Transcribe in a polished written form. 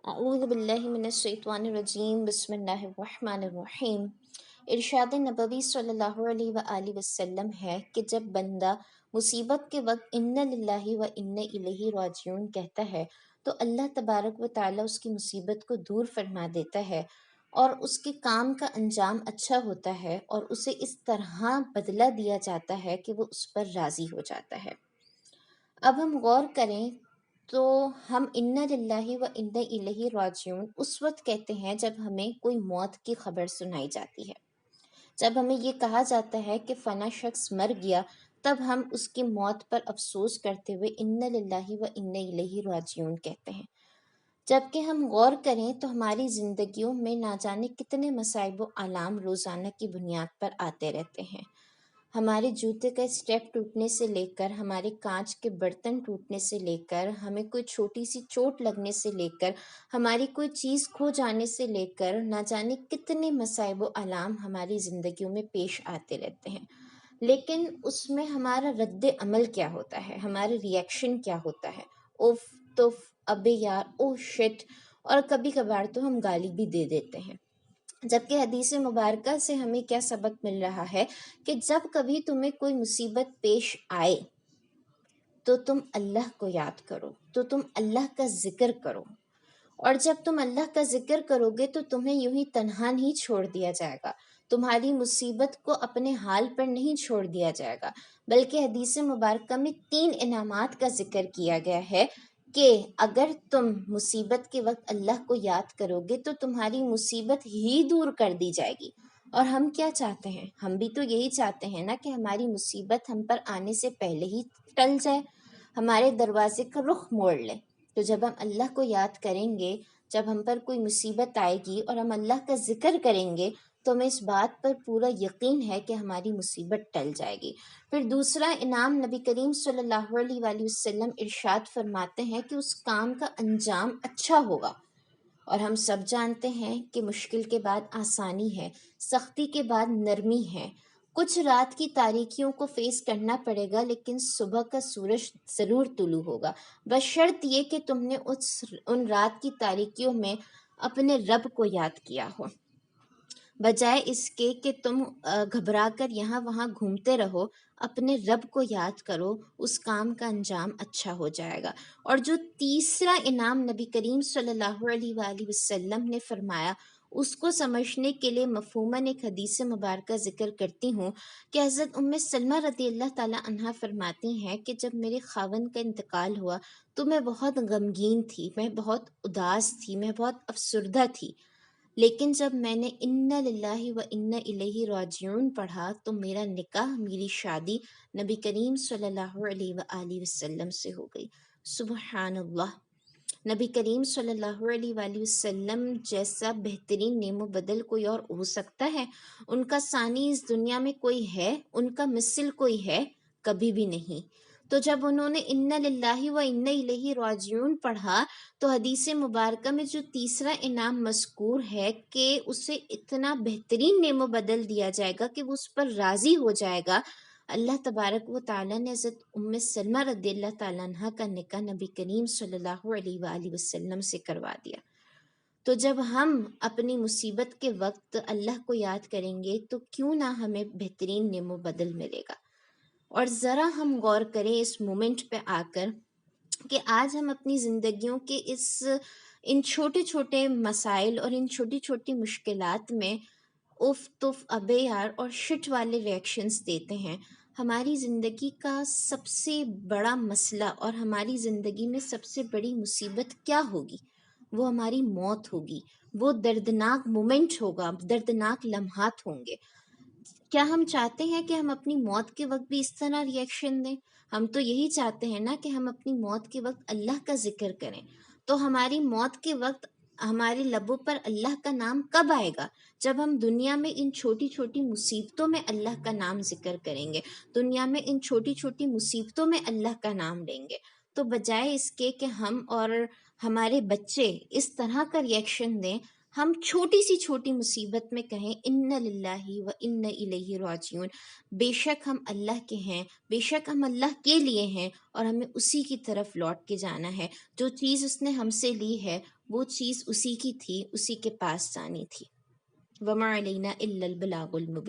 اعوذ باللہ من الشیطان الرجیم بسم اللہ الرحمن الرحیم۔ ارشاد نبوی صلی اللہ علیہ وآلہ وسلم ہے کہ جب بندہ مصیبت کے وقت ان للہ و ان الیہ راجعون کہتا ہے تو اللہ تبارک و تعالی اس کی مصیبت کو دور فرما دیتا ہے اور اس کے کام کا انجام اچھا ہوتا ہے اور اسے اس طرح بدلہ دیا جاتا ہے کہ وہ اس پر راضی ہو جاتا ہے۔ اب ہم غور کریں تو ہم ان للہ و ان الیہ راجعون اس وقت کہتے ہیں جب ہمیں کوئی موت کی خبر سنائی جاتی ہے، جب ہمیں یہ کہا جاتا ہے کہ فلاں شخص مر گیا، تب ہم اس کی موت پر افسوس کرتے ہوئے ان للہ و ان الیہ راجعون کہتے ہیں۔ جبکہ ہم غور کریں تو ہماری زندگیوں میں نہ جانے کتنے مصائب و آلام روزانہ کی بنیاد پر آتے رہتے ہیں۔ ہمارے جوتے کا اسٹیپ ٹوٹنے سے لے کر، ہمارے کانچ کے برتن ٹوٹنے سے لے کر، ہمیں کوئی چھوٹی سی چوٹ لگنے سے لے کر، ہماری کوئی چیز کھو جانے سے لے کر، نہ جانے کتنے مصائب و آلام ہماری زندگیوں میں پیش آتے رہتے ہیں۔ لیکن اس میں ہمارا رد عمل کیا ہوتا ہے، ہمارا ریئیکشن کیا ہوتا ہے؟ اوف توف، ابے یار، او شٹ، اور کبھی کبھار تو ہم گالی بھی دے دیتے ہیں۔ جبکہ حدیث مبارکہ سے ہمیں کیا سبق مل رہا ہے کہ جب کبھی تمہیں کوئی مصیبت پیش آئے تو تم اللہ کو یاد کرو، تو تم اللہ کا ذکر کرو، اور جب تم اللہ کا ذکر کرو گے تو تمہیں یوں ہی تنہا نہیں چھوڑ دیا جائے گا، تمہاری مصیبت کو اپنے حال پر نہیں چھوڑ دیا جائے گا، بلکہ حدیث مبارکہ میں 3 انعامات کا ذکر کیا گیا ہے کہ اگر تم مصیبت کے وقت اللہ کو یاد کرو گے تو تمہاری مصیبت ہی دور کر دی جائے گی۔ اور ہم کیا چاہتے ہیں؟ ہم بھی تو یہی چاہتے ہیں نا کہ ہماری مصیبت ہم پر آنے سے پہلے ہی ٹل جائے، ہمارے دروازے کا رخ موڑ لے۔ تو جب ہم اللہ کو یاد کریں گے، جب ہم پر کوئی مصیبت آئے گی اور ہم اللہ کا ذکر کریں گے تو ہمیں اس بات پر پورا یقین ہے کہ ہماری مصیبت ٹل جائے گی۔ پھر دوسرا انعام نبی کریم صلی اللہ علیہ وآلہ وسلم ارشاد فرماتے ہیں کہ اس کام کا انجام اچھا ہوگا، اور ہم سب جانتے ہیں کہ مشکل کے بعد آسانی ہے، سختی کے بعد نرمی ہے۔ کچھ رات کی تاریکیوں کو فیس کرنا پڑے گا لیکن صبح کا سورج ضرور طلوع ہوگا، بشرط یہ کہ تم نے ان رات کی تاریکیوں میں اپنے رب کو یاد کیا ہو، بجائے اس کے کہ تم گھبرا کر یہاں وہاں گھومتے رہو۔ اپنے رب کو یاد کرو، اس کام کا انجام اچھا ہو جائے گا۔ اور جو تیسرا انعام نبی کریم صلی اللہ علیہ وآلہ وسلم نے فرمایا، اس کو سمجھنے کے لیے مفہوماً ایک حدیث مبارکہ ذکر کرتی ہوں کہ حضرت ام سلمہ رضی اللہ تعالیٰ عنہا فرماتی ہیں کہ جب میرے خاوند کا انتقال ہوا تو میں بہت غمگین تھی، میں بہت اداس تھی، میں بہت افسردہ تھی، لیکن جب میں نے ان للہ و ان الیہ راجعون پڑھا تو میرا نکاح، میری شادی نبی کریم صلی اللہ علیہ وآلہ وسلم سے ہو گئی۔ سبحان اللہ! نبی کریم صلی اللہ علیہ وآلہ وسلم جیسا بہترین نعم و بدل کوئی اور ہو سکتا ہے؟ ان کا ثانی اس دنیا میں کوئی ہے؟ ان کا مثل کوئی ہے؟ کبھی بھی نہیں۔ تو جب انہوں نے ان للہ و ان الیہ راجعون پڑھا تو حدیث مبارکہ میں جو تیسرا انعام مذکور ہے کہ اسے اتنا بہترین نعم و بدل دیا جائے گا کہ وہ اس پر راضی ہو جائے گا، اللہ تبارک و تعالیٰ نے حضرت ام سلمہ رضی اللہ تعالیٰ عنہ کا نکاح نبی کریم صلی اللہ علیہ وآلہ وسلم سے کروا دیا۔ تو جب ہم اپنی مصیبت کے وقت اللہ کو یاد کریں گے تو کیوں نہ ہمیں بہترین نعم و بدل ملے گا۔ اور ذرا ہم غور کریں اس مومنٹ پہ آ کر کہ آج ہم اپنی زندگیوں کے ان چھوٹے چھوٹے مسائل اور ان چھوٹی چھوٹی مشکلات میں اف تف، ابے یار اور شٹ والے ریئیکشنز دیتے ہیں۔ ہماری زندگی کا سب سے بڑا مسئلہ اور ہماری زندگی میں سب سے بڑی مصیبت کیا ہوگی؟ وہ ہماری موت ہوگی، وہ دردناک مومنٹ ہوگا، دردناک لمحات ہوں گے۔ کیا ہم چاہتے ہیں کہ ہم اپنی موت کے وقت بھی اس طرح ریئیکشن دیں؟ ہم تو یہی چاہتے ہیں نا کہ ہم اپنی موت کے وقت اللہ کا ذکر کریں۔ تو ہماری موت کے وقت ہمارے لبوں پر اللہ کا نام کب آئے گا؟ جب ہم دنیا میں ان چھوٹی چھوٹی مصیبتوں میں اللہ کا نام ذکر کریں گے، دنیا میں ان چھوٹی چھوٹی مصیبتوں میں اللہ کا نام لیں گے۔ تو بجائے اس کے کہ ہم اور ہمارے بچے اس طرح کا ریئیکشن دیں، ہم چھوٹی سی چھوٹی مصیبت میں کہیں ان للہ و ان الیہ راجعون، بے شک ہم اللہ کے ہیں، بے شک ہم اللہ کے لیے ہیں اور ہمیں اسی کی طرف لوٹ کے جانا ہے، جو چیز اس نے ہم سے لی ہے وہ چیز اسی کی تھی، اسی کے پاس جانی تھی۔ وما علینا الا البلاغ المبین۔